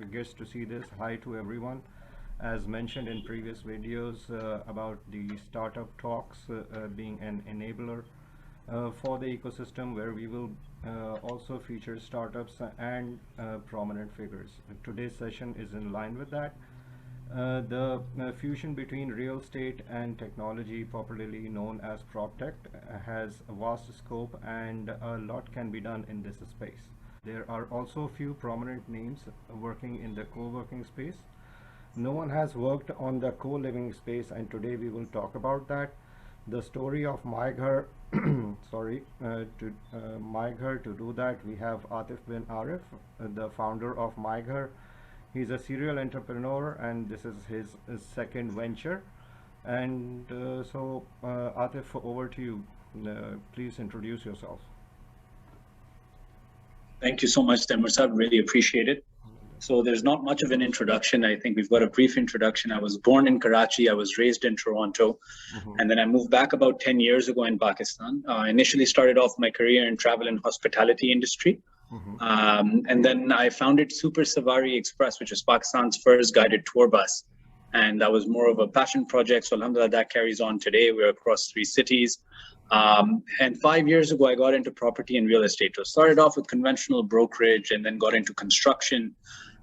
gets to see this. Hi to everyone. As mentioned in previous videos about the startup talks being an enabler for the ecosystem, where we will also feature startups and prominent figures. Today's session is in line with that. The fusion between real estate and technology, popularly known as proptech, has a vast scope, and a lot can be done in this space. There are also a few prominent names working in the co-working space. No one has worked on the co-living space, and today we will talk about that. The story of MyGhar. MyGhar. To do that, we have Atif Bin Arif, the founder of MyGhar. He's a serial entrepreneur, and this is his second venture. And Atif, over to you. Please introduce yourself. Thank you so much, Taimur. Really appreciate it. So there's not much of an introduction. I think we've got a brief introduction. I was born in Karachi. I was raised in Toronto. And then I moved back about 10 years ago in Pakistan. Initially started off my career in travel and hospitality industry. And then I founded Super Savari Express, which is Pakistan's first guided tour bus. And that was more of a passion project. So alhamdulillah, that carries on today. We're across 3 cities. And 5 years ago, I got into property and real estate. So started off with conventional brokerage and then got into construction.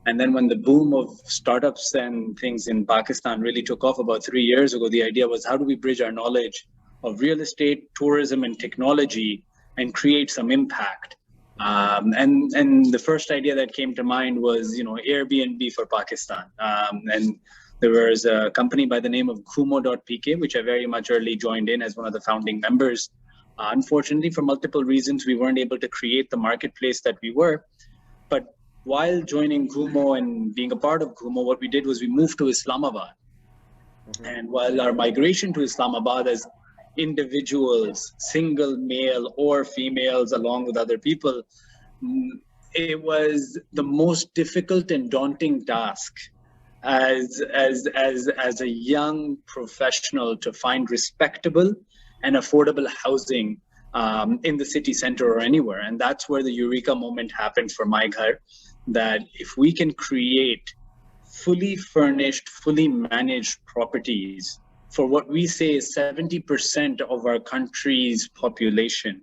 And then when the boom of startups and things in Pakistan really took off about 3 years ago, the idea was, how do we bridge our knowledge of real estate, tourism, and technology and create some impact? And the first idea that came to mind was, Airbnb for Pakistan. And there was a company by the name of Kumo.pk, which I very much early joined in as one of the founding members. Unfortunately, for multiple reasons, we weren't able to create the marketplace that we were. But while joining Kumo and being a part of Kumo, what we did was we moved to Islamabad. And while our migration to Islamabad as individuals, single male or females, along with other people, it was the most difficult and daunting task as a young professional to find respectable and affordable housing in the city center or anywhere. And that's where the eureka moment happened for MyGhar, that if we can create fully furnished, fully managed properties for what we say is 70% of our country's population,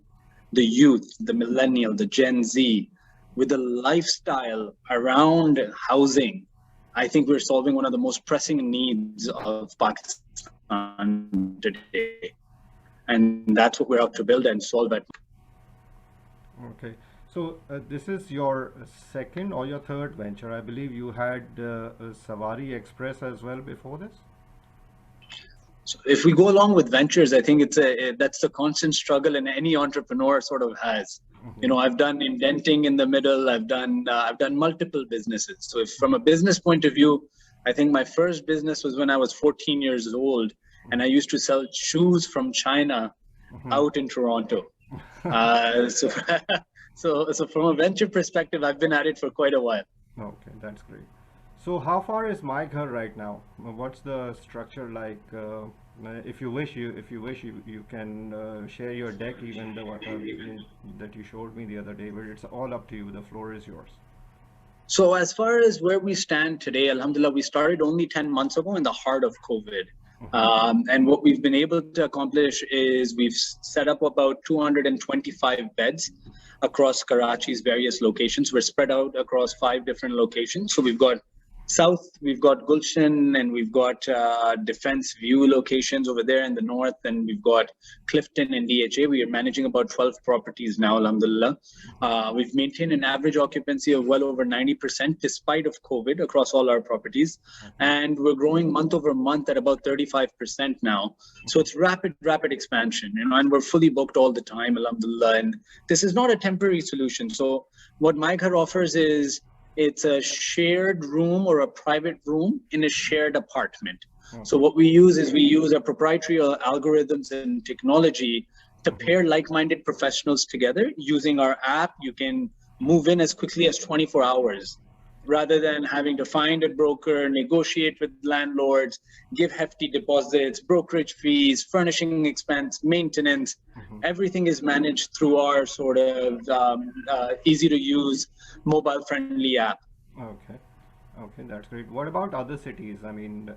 the youth, the millennial, the Gen Z, with a lifestyle around housing, I think we're solving one of the most pressing needs of Pakistan today. And that's what we're out to build and solve it. Okay. So this is your second or your third venture. I believe you had Savari Express as well before this. So if we go along with ventures, I think that's the constant struggle and any entrepreneur sort of has. I've done indenting in the middle. I've done multiple businesses. So if from a business point of view, I think my first business was when I was 14 years old, and I used to sell shoes from China out in Toronto. So from a venture perspective, I've been at it for quite a while. Okay, that's great. So how far is MyGhar right now? What's the structure like? If you wish, you can share your deck, even the one that you showed me the other day. But it's all up to you. The floor is yours. So as far as where we stand today, alhamdulillah, we started only 10 months ago in the heart of COVID. And what we've been able to accomplish is we've set up about 225 beds across Karachi's various locations. We're spread out across 5 different locations. So we've got South, we've got Gulshan, and we've got Defense View locations over there in the north, and we've got Clifton and DHA. We are managing about 12 properties now, alhamdulillah. We've maintained an average occupancy of well over 90% despite of COVID across all our properties. And we're growing month over month at about 35% now. So it's rapid expansion, and we're fully booked all the time, alhamdulillah. And this is not a temporary solution. So what MyGhar offers is, it's a shared room or a private room in a shared apartment. So what we use is we use our proprietary algorithms and technology to pair like-minded professionals together. Using our app, you can move in as quickly as 24 hours. rather than having to find a broker, negotiate with landlords, give hefty deposits, brokerage fees, furnishing expense, maintenance. Everything is managed through our sort of easy to use, mobile friendly app. Okay. Okay, that's great. What about other cities? I mean,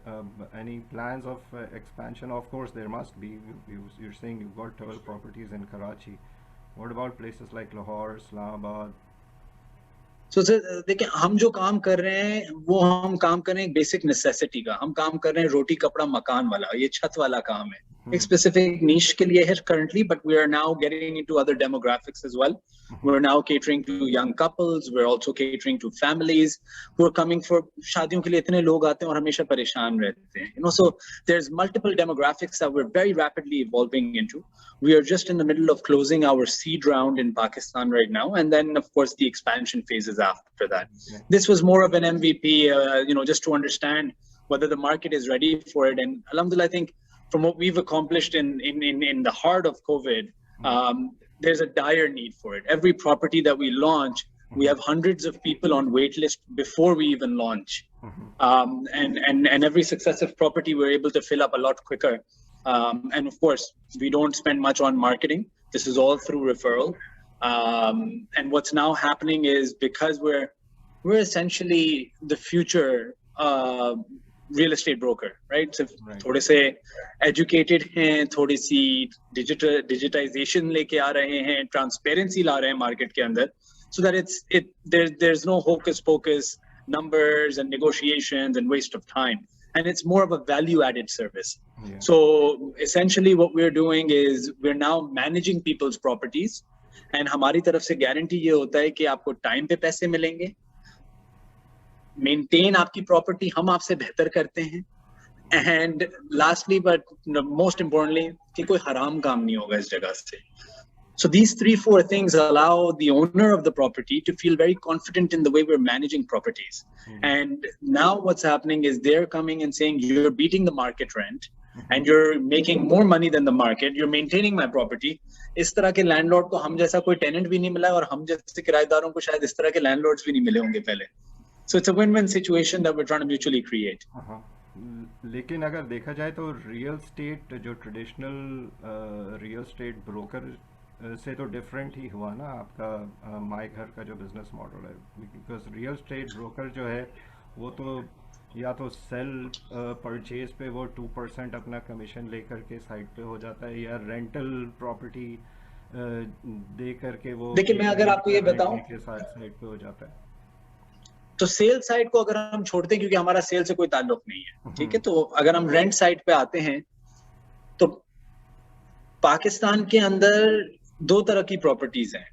any plans of expansion? Of course, there must be. You're saying you've got 12 properties in Karachi. What about places like Lahore, Islamabad? So sir देखिए, हम जो काम कर रहे हैं वो हम काम कर रहे हैं बेसिक नेसेसिटी का, हम काम कर रहे हैं रोटी कपड़ा मकान वाला, ये छत वाला काम है, एक स्पेसिफिक niche के लिए है currently, but we are now getting into other demographics as well. We're now catering to young couples, we're also catering to families who are coming for शादियों के लिए इतने लोग आते हैं और हमेशा परेशान रहते हैं, you know, so there's multiple demographics that we're very rapidly evolving into. We are just in the middle of closing our seed round in Pakistan right now, and then of course the expansion phases after that. Yeah. This was more of an MVP, you know, just to understand whether the market is ready for it. And alhamdulillah, I think from what we've accomplished in the heart of COVID, there's a dire need for it. Every property that we launch, we have hundreds of people on wait list before we even launch. And every successive property we're able to fill up a lot quicker. And of course, we don't spend much on marketing. This is all through referral. And what's now happening is because we're essentially the future real estate broker, right? So थोड़े से educated हैं, थोड़ी सी digitization लेके आ रहे हैं, transparency ला रहे हैं market के अंदर, so that there's no hocus pocus numbers and negotiations and waste of time, and it's more of a value added service. Yeah. So essentially what we're doing is we're now managing people's properties, and हमारी तरफ से guarantee ये होता है कि आपको time पे पैसे मिलेंगे, मेंटेन आपकी प्रॉपर्टी हम आपसे बेहतर करते हैं, and lastly but most importantly कि कोई हराम काम नहीं होगा इस जगह से. So these 3-4 things allow the owner of the property to feel very confident in the way we're managing properties. And now what's happening is they're coming and saying you're beating the market rent and you're making more money than the market, you're maintaining my property. इस तरह के landlord को हम जैसा कोई tenant भी नहीं मिला और हम जैसे किराएदारों को शायद इस तरह के लैंडलॉर्ड्स भी नहीं मिले होंगे पहले. So it's a win-win situation that we're trying to mutually create. लेकिन अगर देखा जाए तो रियल स्टेट जो ट्रेडिशनल रियल स्टेट ब्रोकर से तो डिफरेंट ही हुआ ना आपका माई घर का जो बिजनेस मॉडल है, बिकॉज रियल स्टेट ब्रोकर जो है वो तो या तो सेल परचेज पे वो 2% अपना कमीशन लेकर के साइड पे हो जाता है, या रेंटल प्रॉपर्टी दे करके वो देखिए मैं अगर आपको ये बताऊं के साथ साइड पे हो जाता है. तो सेल साइड को अगर हम छोड़ते हैं क्योंकि हमारा सेल से कोई ताल्लुक नहीं है, ठीक है, तो अगर हम रेंट साइड पे आते हैं तो पाकिस्तान के अंदर दो तरह की प्रॉपर्टीज हैं.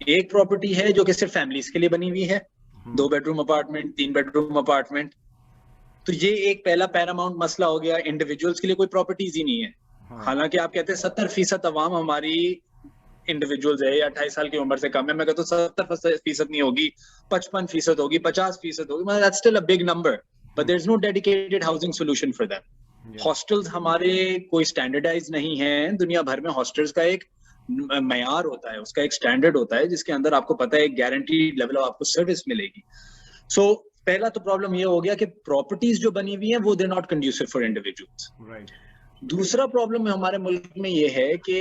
एक प्रॉपर्टी है जो कि सिर्फ फैमिलीज के लिए बनी हुई है, 2 बेडरूम अपार्टमेंट, 3 बेडरूम अपार्टमेंट. तो ये एक पहला पैरामाउंट मसला हो गया, इंडिविजुअल्स के लिए कोई प्रॉपर्टीज ही नहीं है. हालांकि आप कहते हैं 70% अवाम हमारी इंडिविजुअल्स है या 28 साल की उम्र से कम है, मैं कहता हूँ 70% नहीं होगी, 55% होगी, 50% होगी, मतलब that's still a big number, but there's no dedicated housing solution for them. Hostels हमारे कोई स्टैंडर्डाइज नहीं है. दुनिया भर में हॉस्टल्स का एक मयार होता है, उसका एक स्टैंडर्ड होता है जिसके अंदर आपको पता है एक गारंटीड लेवल ऑफ आपको सर्विस मिलेगी. सो पहला तो प्रॉब्लम ये हो गया कि प्रॉपर्टीज जो बनी हुई हैं वो they not conducive for individuals. दूसरा प्रॉब्लम हमारे मुल्क में ये है कि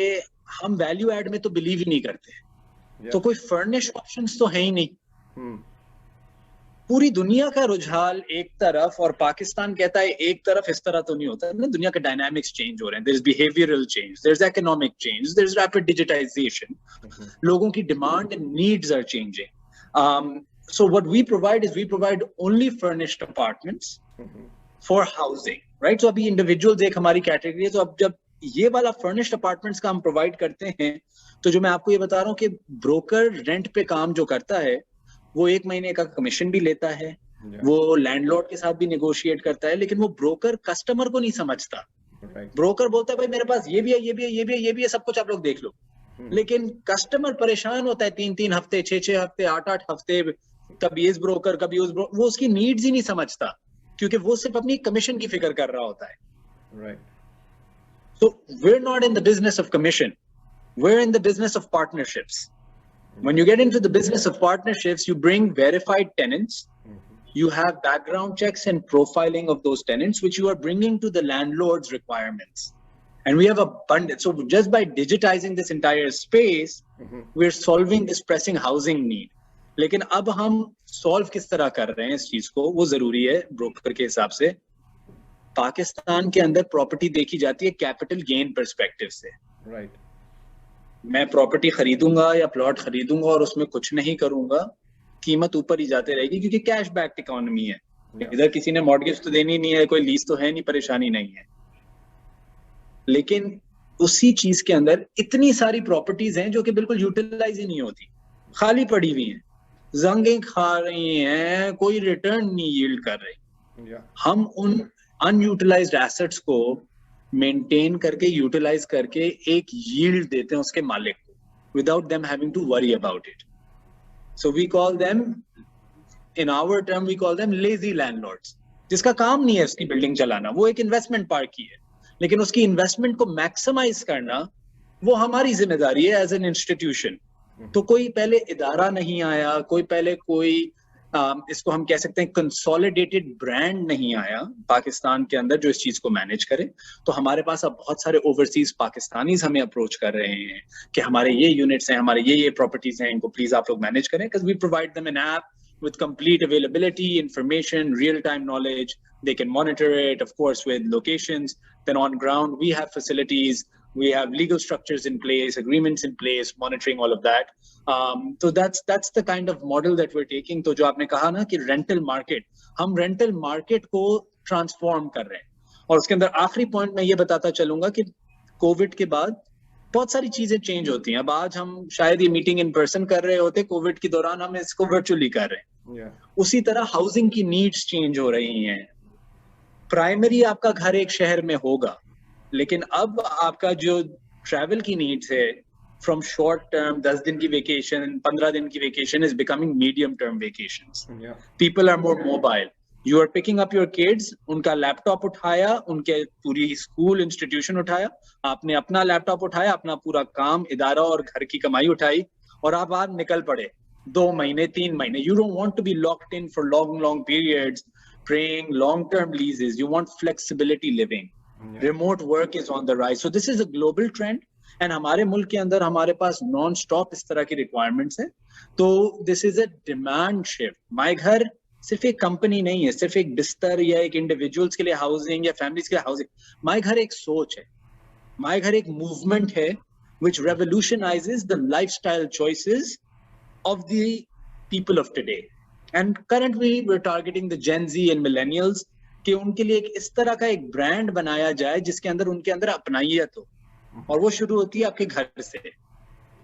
हम वैल्यू एड में तो बिलीव ही नहीं करते. तो कोई फर्निश ऑप्शंस तो है ही नहीं. पूरी दुनिया का रुझान एक तरफ और पाकिस्तान कहता है एक तरफ, इस तरह तो नहीं होता है ना. दुनिया के डायनामिक्स चेंज हो रहे हैं, there is behavioural change, there is economic change, there is rapid digitisation, लोगों की demand and needs are changing. So what we provide is we provide only furnished apartments for housing, right. So अभी individuals एक हमारी category है. तो अब जब ये वाला फर्निश्ड अपार्टमेंट्स का हम प्रोवाइड करते हैं तो जो मैं आपको ये बता रहा हूँ कि ब्रोकर रेंट पे काम जो करता है वो 1 महीने का कमीशन भी लेता है, वो लैंडलॉर्ड के साथ भी नेगोशिएट करता है, लेकिन वो ब्रोकर कस्टमर को नहीं समझता. ब्रोकर बोलता है भाई मेरे पास ये भी है, ये भी है, ये भी है, ये भी है, सब कुछ आप लोग देख लो. लेकिन कस्टमर परेशान होता है 3-3 हफ्ते, 6-6 हफ्ते, 8-8 हफ्ते, कभी इस ब्रोकर कभी उस ब्रोकर, वो उसकी नीड्स ही नहीं समझता क्योंकि वो सिर्फ अपनी कमीशन की फिक्र कर रहा होता है. So we're not in the business of commission. We're in the business of partnerships. When you get into the business of partnerships, you bring verified tenants. You have background checks and profiling of those tenants, which you are bringing to the landlord's requirements. And we have abundance. So just by digitizing this entire space, we're solving this pressing housing need. लेकिन अब हम solve किस तरह कर रहे हैं इस चीज को, वो जरूरी है ब्रोकर के हिसाब से। पाकिस्तान के अंदर प्रॉपर्टी देखी जाती है कैपिटल गेन पर्सपेक्टिव से। राइट। मैं प्रॉपर्टी खरीदूंगा या प्लॉट खरीदूंगा और उसमें कुछ नहीं करूंगा, कीमत ऊपर ही जाते रहेगी, क्योंकि कैश बैक इकोनॉमी है। इधर किसी ने मॉर्गेज तो देनी नहीं है, कोई लीज तो है नहीं, परेशानी नहीं है। लेकिन उसी चीज के अंदर इतनी सारी प्रॉपर्टीज हैं जो कि बिल्कुल यूटिलाइज ही नहीं होती, खाली पड़ी हुई हैं, जंगें खा रही हैं, कोई रिटर्न नहीं यील्ड कर रही। हम उन अनयूटिलाइज्ड एसेट्स को मेंटेन करके, यूटिलाइज करके एक यील्ड देते हैं उसके मालिक को, without them having to worry about it. So we call them, in our term we call them lazy landlords, जिसका काम नहीं है उसकी बिल्डिंग चलाना, वो एक इन्वेस्टमेंट पार्क की है, लेकिन उसकी इन्वेस्टमेंट को मैक्सिमाइज करना वो हमारी जिम्मेदारी है एज एन इंस्टीट्यूशन। तो कोई पहले इदारा नहीं आया, कोई पहले कोई इसको हम कह सकते हैं कंसोलिडेटेड ब्रांड नहीं आया पाकिस्तान के अंदर जो इस चीज को मैनेज करे। तो हमारे पास अब बहुत सारे ओवरसीज पाकिस्तानीज हमें अप्रोच कर रहे हैं कि हमारे ये यूनिट्स हैं, हमारे ये प्रॉपर्टीज हैं, इनको प्लीज आप लोग मैनेज करें, because we provide them an app with complete availability, information, real-time knowledge. They can monitor it, of course, with locations. Then on ground, we have facilities, we have legal structures in place, agreements in place, monitoring all of that. So that's the kind of model that we're taking. तो जो आपने कहा ना कि rental market, हम rental market को transform कर रहे हैं। और उसके अंदर आखिरी point मैं ये बताता चलूंगा कि कोविड के बाद बहुत सारी चीजें चेंज होती हैं। अब आज हम शायद ये मीटिंग इन पर्सन कर रहे होते, कोविड के दौरान हम इसको वर्चुअली कर रहे हैं। उसी तरह हाउसिंग की नीड्स चेंज हो रही हैं। प्राइमरी आपका घर एक शहर में होगा, लेकिन अब आपका जो ट्रैवल की नीड्स है, फ्रॉम शॉर्ट टर्म 10 दिन की वेकेशन, 15 दिन की vacation is becoming medium term vacations. People are more mobile. You are picking up your kids, उनका लैपटॉप उठाया, उनके पूरी स्कूल इंस्टीट्यूशन उठाया, आपने अपना लैपटॉप उठाया, अपना पूरा काम, इदारा और घर की कमाई उठाई, और आप आज निकल पड़े 2 महीने 3 महीने। You don't want to be locked in for long periods, praying long-term leases. You want flexibility living. Remote work is on the rise. So this is a global trend. And हमारे मुल्क के अंदर हमारे पास non-stop इस तरह की requirements हैं। तो this is a demand shift. MyGhar सिर्फ एक कंपनी नहीं है, सिर्फ एक बिस्तर या एक इंडिविजुअल्स के लिए हाउसिंग या फैमिलीज के लिए हाउसिंग। MyGhar एक सोच है, MyGhar एक मूवमेंट है which revolutionizes the lifestyle choices of the people of today. And currently we're targeting the Gen Z and millennials कि उनके लिए एक इस तरह का एक ब्रांड बनाया जाए जिसके अंदर उनके अंदर अपनाइयत हो, और वो शुरू होती है आपके घर से,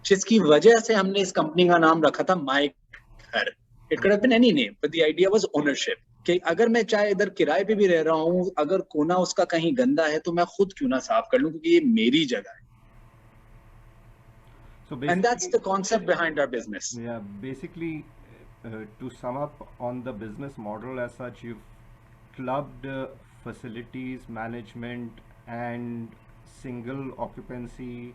जिसकी वजह से हमने इस कंपनी का नाम रखा था MyGhar. It could have been any name, but the idea was ownership. कि अगर मैं चाहे इधर किराए पे भी रह रहा हूँ, अगर कोना उसका कहीं गंदा है तो मैं खुद क्यों ना साफ कर लूं, क्योंकि ये मेरी जगह है। And that's the concept behind our business. Yeah, basically, to sum up on the business model as such, you've clubbed facilities management and single occupancy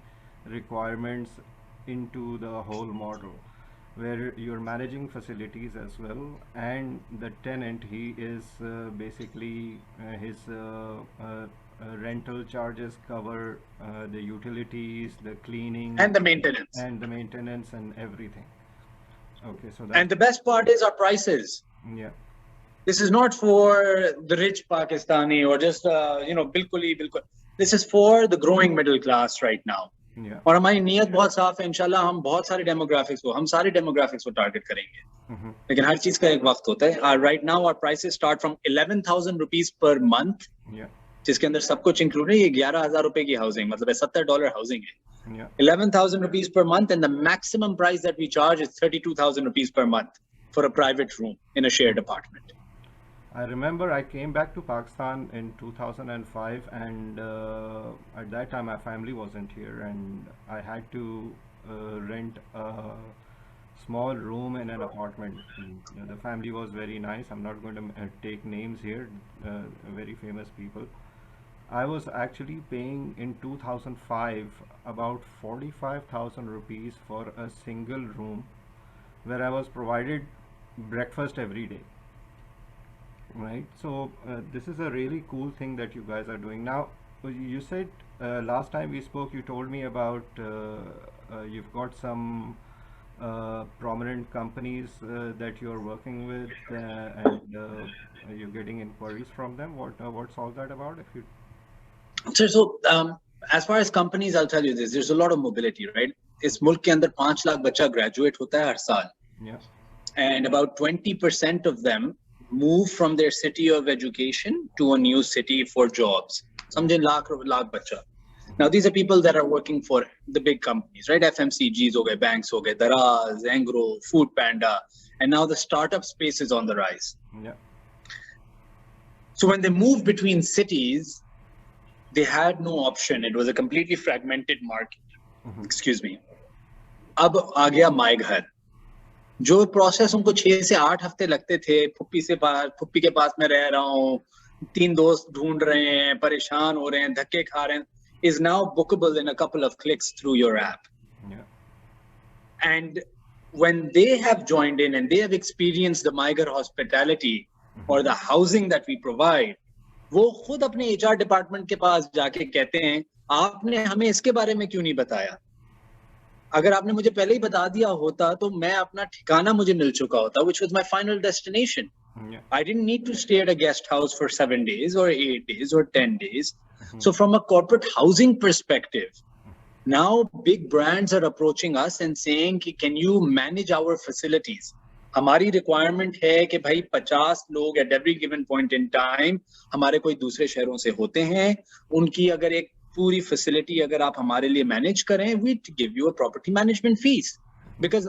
requirements into the whole model, where you're managing facilities as well, and the tenant, he is basically his rental charges cover the utilities, the cleaning and the maintenance and everything. Okay, so and the best part is our prices. Yeah, this is not for the rich Pakistani or just bilkul. This is for the growing middle class right now. yeah. और हमारी नीयत बहुत साफ है, इंशाल्लाह हम बहुत सारे डेमोग्राफिक्स को, हम सारे डेमोग्राफिक्स को टारगेट करेंगे। लेकिन हर चीज का एक वक्त होता है। Right now our prices start from 11,000 rupees per month, जिसके अंदर सब कुछ इंक्लूड है। ये 11,000 रुपए की हाउसिंग, मतलब $70 हाउसिंग है। 11,000 rupees per month, and the maximum price that we charge is 32,000 rupees per month for a private room in a shared apartment. I remember I came back to Pakistan in 2005, and at that time my family wasn't here, and I had to rent a small room in an apartment. The family was very nice. I'm not going to take names here, very famous people. I was actually paying in 2005 about 45,000 rupees for a single room, where I was provided breakfast every day. Right, so this is a really cool thing that you guys are doing. Now, you said last time we spoke, you told me about you've got some prominent companies that you're working with, and you're getting inquiries from them? What's all that about? If you So as far as companies, I'll tell you this: there's a lot of mobility, right? इस मुल्क के अंदर 5 लाख बच्चा graduate होता है हर साल, yeah and about 20% of them move from their city of education to a new city for jobs. समझे लाख बच्चा. Now these are people that are working for the big companies, right? FMCGs हो गए, banks हो गए, Daraz, Engro, Food Panda, and now the startup space is on the rise. yeah So when they moved between cities, they had no option. It was a completely fragmented market. Excuse me. अब आ गया MyGhar. जो process उनको 6 से 8 हफ्ते लगते थे, फुप्पी के पास में रह रहा हूँ, 3 दोस्त ढूंढ रहे हैं, परेशान हो रहे हैं, धक्के खा रहे हैं, is now bookable in a couple of clicks through your app. yeah And when they have joined in and they have experienced the MyGhar hospitality or the housing that we provide, वो खुद अपने HR department के पास जाके कहते हैं, आपने हमें इसके बारे में क्यों नहीं बताया? अगर आपने मुझे पहले ही बता दिया होता तो मैं अपना ठिकाना मुझे मिल चुका होता, which was my final destination. yeah I didn't need to stay at a guest house for 7 days or 8 days or 10 days. So from a corporate housing perspective, now big brands are approaching us and saying, can you manage our facilities? हमारी requirement है कि भाई 50 लोग at every given point in time हमारे कोई दूसरे शहरों से होते हैं, उनकी अगर एक पूरी facility अगर आप हमारे लिए manage करें, we give you a property management fees. Because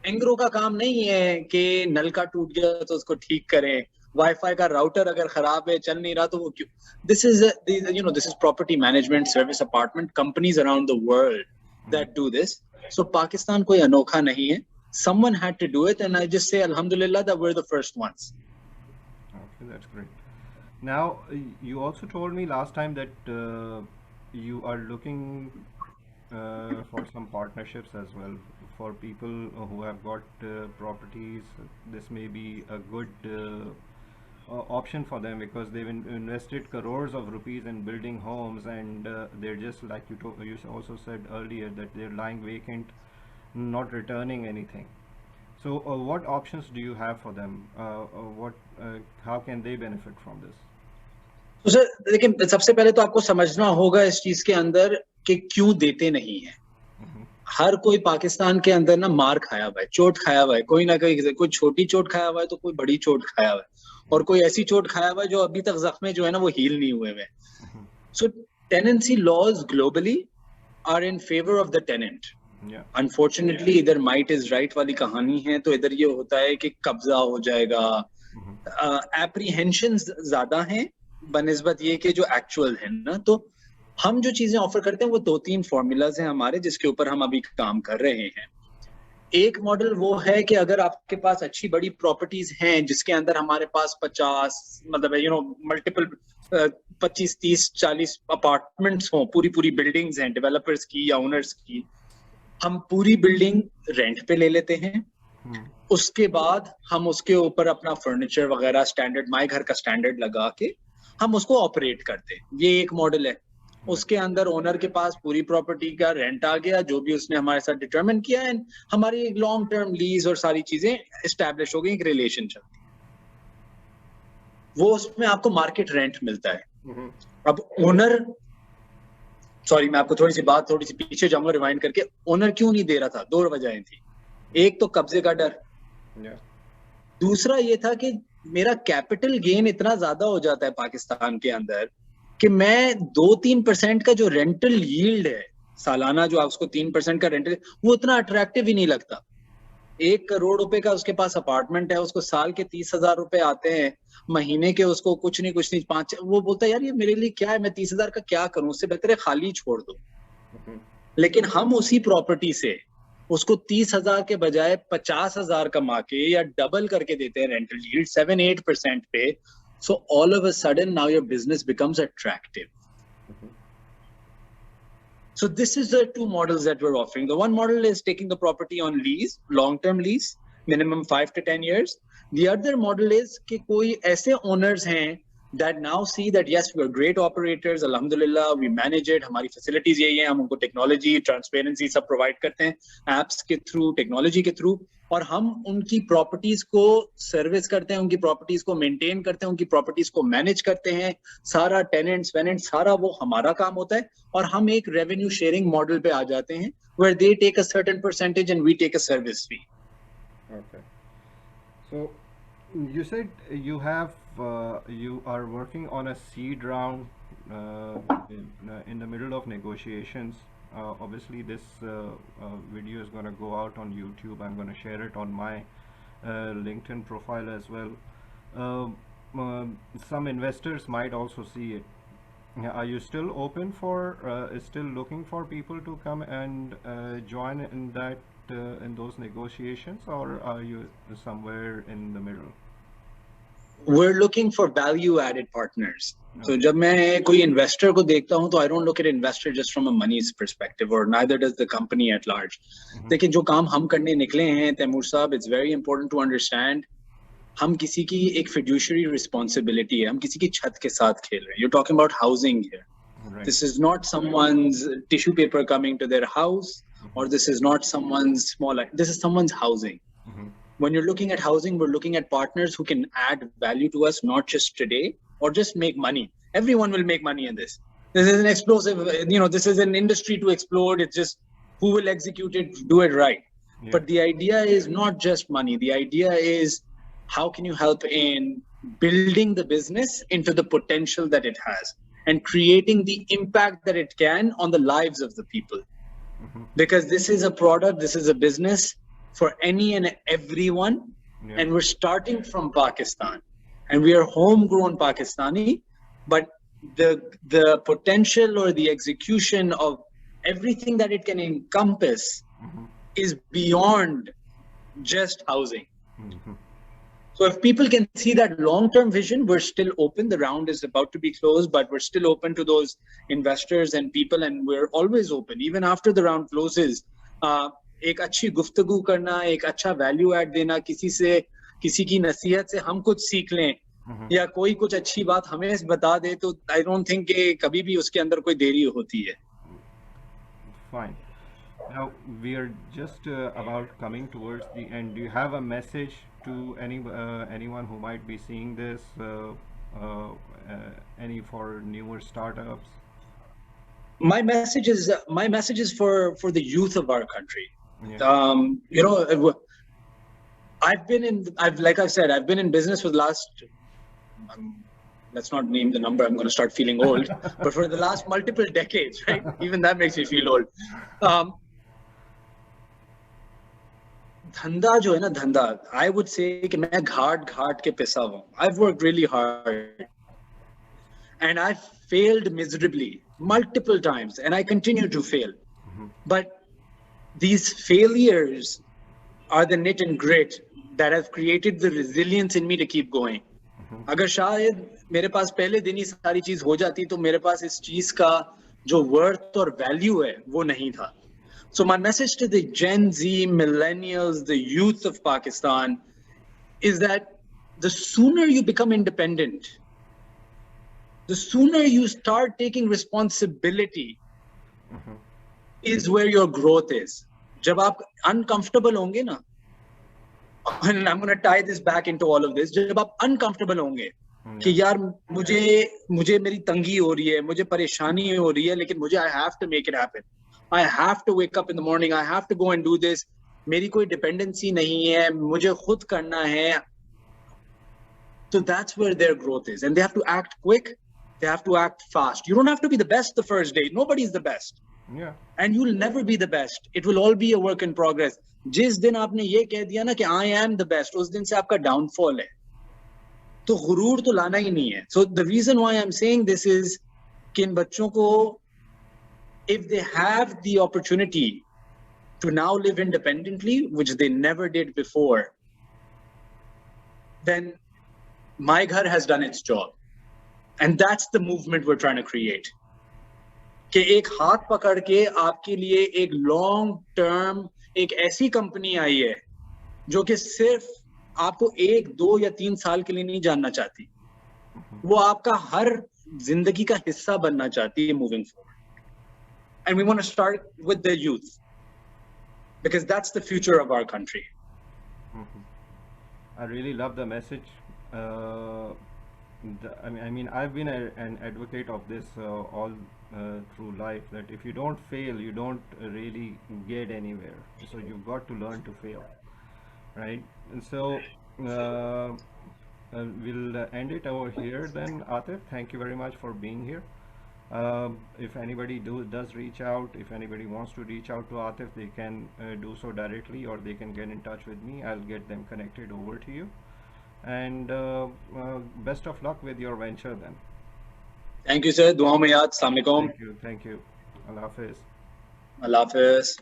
Engro का काम नहीं है कि नल का टूट गया तो उसको ठीक करें, वाईफाई का राउटर अगर खराब है चल नहीं रहा तो वो क्यों. This is property management service apartment companies around the world that do this. So Pakistan कोई अनोखा नहीं है. Someone had to do it, and I just say alhamdulillah that we're the first ones. Okay, that's great. Now, you also told me last time that you are looking for some partnerships as well for people who have got properties. This may be a good option for them because they've invested crores of rupees in building homes, and they're just like you also said earlier that they're lying vacant, not returning anything. So what options do you have for them? How can they benefit from this? तो sir लेकिन सबसे पहले तो आपको समझना होगा इस चीज के अंदर कि क्यों देते नहीं है. हर कोई पाकिस्तान के अंदर ना मार खाया हुआ है, चोट खाया हुआ है, कोई ना कोई छोटी चोट खाया हुआ है तो कोई बड़ी चोट खाया हुआ है, और कोई ऐसी चोट खाया हुआ है जो अभी तक जख्मे जो है ना वो हील नहीं हुए हुए. So tenancy laws globally are in favour of the tenant. Unfortunately इधर माइट इज राइट वाली कहानी है, तो इधर ये होता है कि कब्जा हो जाएगा. एप्रीहेंशंस ज्यादा हैं बनिस्बत ये कि जो एक्चुअल है ना. तो हम जो चीजें ऑफर करते हैं वो 2-3 फॉर्मूलाज हैं हमारे जिसके ऊपर हम अभी काम कर रहे हैं. एक मॉडल वो है कि अगर आपके पास अच्छी बड़ी प्रॉपर्टीज हैं जिसके अंदर हमारे पास 50 मतलब मल्टीपल 25, 30, 40 अपार्टमेंट्स हों, पूरी बिल्डिंग्स हैं डेवलपर्स की या ओनर्स की, हम पूरी बिल्डिंग रेंट पे ले लेते हैं. उसके बाद हम उसके ऊपर अपना फर्नीचर वगैरह स्टैंडर्ड MyGhar का स्टैंडर्ड लगा के हम उसको ऑपरेट करते हैं. ये एक मॉडल है. उसके अंदर ओनर के पास पूरी प्रॉपर्टी का रेंट आ गया जो भी उसने हमारे साथ डिटरमिन किया, एंड हमारी लॉन्ग टर्म लीज और सारी चीजें एस्टैब्लिश हो गई, एक रिलेशन चलती है. वो उसमें आपको मार्केट रेंट मिलता है. अब ओनर, सॉरी मैं आपको थोड़ी सी पीछे जाऊंगा रिवाइंड करके. ओनर क्यों नहीं दे रहा था? 2 वजहें थी. एक तो कब्जे का डर, दूसरा ये था कि मेरा कैपिटल गेन इतना ज्यादा हो जाता है पाकिस्तान के अंदर कि मैं 2-3% का जो रेंटल यील्ड है सालाना, जो आप उसको 3% का रेंटल, वो इतना अट्रैक्टिव ही नहीं लगता. 1 करोड़ रुपए का उसके पास अपार्टमेंट है, उसको साल के 30,000 रुपए आते हैं, महीने के उसको कुछ नहीं 5, वो बोलता है यार ये मेरे लिए क्या है, मैं 30,000 का क्या करूं, उससे बेहतर है खाली छोड़ दो. लेकिन हम उसी प्रॉपर्टी से उसको 30,000 के बजाय 50,000 कमा के या डबल करके देते हैं रेंटल यील्ड 7-8% पे. So all of a sudden now your business becomes attractive. So this is the 2 models that we're offering. The one model is taking the property on lease, long-term lease, minimum 5 to 10 years. The other model is कि कोई ऐसे owners हैं that now see that yes, we are great operators, alhamdulillah, we manage it, हमारी facilities यही हैं, हम उनको technology, transparency सब provide करते हैं, apps के through, technology के through, और हम उनकी properties को service करते हैं, उनकी properties को maintain करते हैं, उनकी properties को manage करते हैं, सारा tenants, सारा वो हमारा काम होता है, और हम एक revenue sharing model पे आ जाते हैं, where they take a certain percentage and we take a service fee. Okay. So you said you are working on a seed round in the middle of negotiations. Obviously, this video is going to go out on YouTube. I'm going to share it on my LinkedIn profile as well. Some investors might also see it. Are you still open for, still looking for people to come and join in that in those negotiations, or are you somewhere in the middle? We're looking for value-added partners. So जब मैं कोई investor को देखता हूँ, तो I don't look at investor just from a money's perspective, or neither does the company at large. लेकिन जो काम हम करने निकले हैं, तैमूर साहब, it's very important to understand. हम किसी की एक fiduciary responsibility है, हम किसी की छत के साथ खेल रहे हैं. You're talking about housing here. Right. This is not someone's tissue paper coming to their house, or this is not someone's small. This is someone's housing. When you're looking at housing, we're looking at partners who can add value to us, not just today or just make money. Everyone will make money in this. This is an explosive, this is an industry to explode. It's just who will execute it, do it right. Yeah. But the idea is not just money. The idea is how can you help in building the business into the potential that it has and creating the impact that it can on the lives of the people. Because this is a product, this is a business for any and everyone. Yeah. And we're starting from Pakistan, and we are homegrown Pakistani, but the potential or the execution of everything that it can encompass is beyond just housing. So if people can see that long-term vision, we're still open. The round is about to be closed, but we're still open to those investors and people, and we're always open. Even after the round closes, एक अच्छी गुफ्तगू करना, एक अच्छा value add देना, किसी की नसीहत से हम कुछ सीख लें, या कोई कुछ अच्छी बात हमें बता दे, तो I don't think कि कभी भी उसके अंदर कोई देरी होती है. Fine. Now we are just about coming towards the end. Do you have a message to anyone who might be seeing this, any for newer startups? My message is for the youth of our country. Yeah. Like I said, I've been in business for the last, let's not name the number, I'm going to start feeling old, but for the last multiple decades, right? Even that makes me feel old. धंधा जो है ना, धंधा, I would say कि मैं घाट के पिसा हूँ. I've worked really hard and I've failed miserably multiple times, and I continue to fail. But these failures are the knit and grit that have created the resilience in me to keep going. अगर शायद मेरे पास पहले दिन ही सारी चीज हो जाती, तो मेरे पास इस चीज का जो worth और value है वो नहीं था. So my message to the Gen Z, millennials, the youth of Pakistan is that the sooner you become independent, the sooner you start taking responsibility is where your growth is. जब आप uncomfortable होंगे ना, and I'm going to tie this back into all of this, जब आप uncomfortable होंगे कि यार मुझे मेरी तंगी हो रही है, मुझे परेशानी हो रही है, लेकिन मुझे I have to make it happen. I have to wake up in the morning. I have to go and do this. मेरी कोई dependency नहीं है, मुझे खुद करना है. So that's where their growth is, and they have to act quick. They have to act fast. You don't have to be the best the first day. Nobody's the best. Yeah. And you'll never be the best. It will all be a work in progress. जिस दिन आपने ये कह दिया ना कि I am the best, उस दिन से आपका downfall है. तो गुरूर तो लाना ही नहीं है. So the reason why I'm saying this is कि इन बच्चों को, if they have the opportunity to now live independently, which they never did before, then MyGhar has done its job. And that's the movement we're trying to create. कि एक हाथ पकड़ के आपके लिए एक long term, एक ऐसी कंपनी आई है जो कि सिर्फ आपको 1, 2 या 3 साल के लिए नहीं जानना चाहती. वो आपका हर जिंदगी का हिस्सा बनना चाहती है moving forward. And we want to start with the youth because that's the future of our country. I really love the message. I mean, I've been an advocate of this all through life, that if you don't fail, you don't really get anywhere. So you've got to learn to fail, right? And so we'll end it over here then. Atif, thank you very much for being here. If anybody does reach out, if anybody wants to reach out to Atif, they can do so directly, or they can get in touch with me. I'll get them connected over to you. And best of luck with your venture then. Thank you, sir. Dua mein yaad. Assalamu alaikum. Thank you. Allah Hafiz. Allah Hafiz.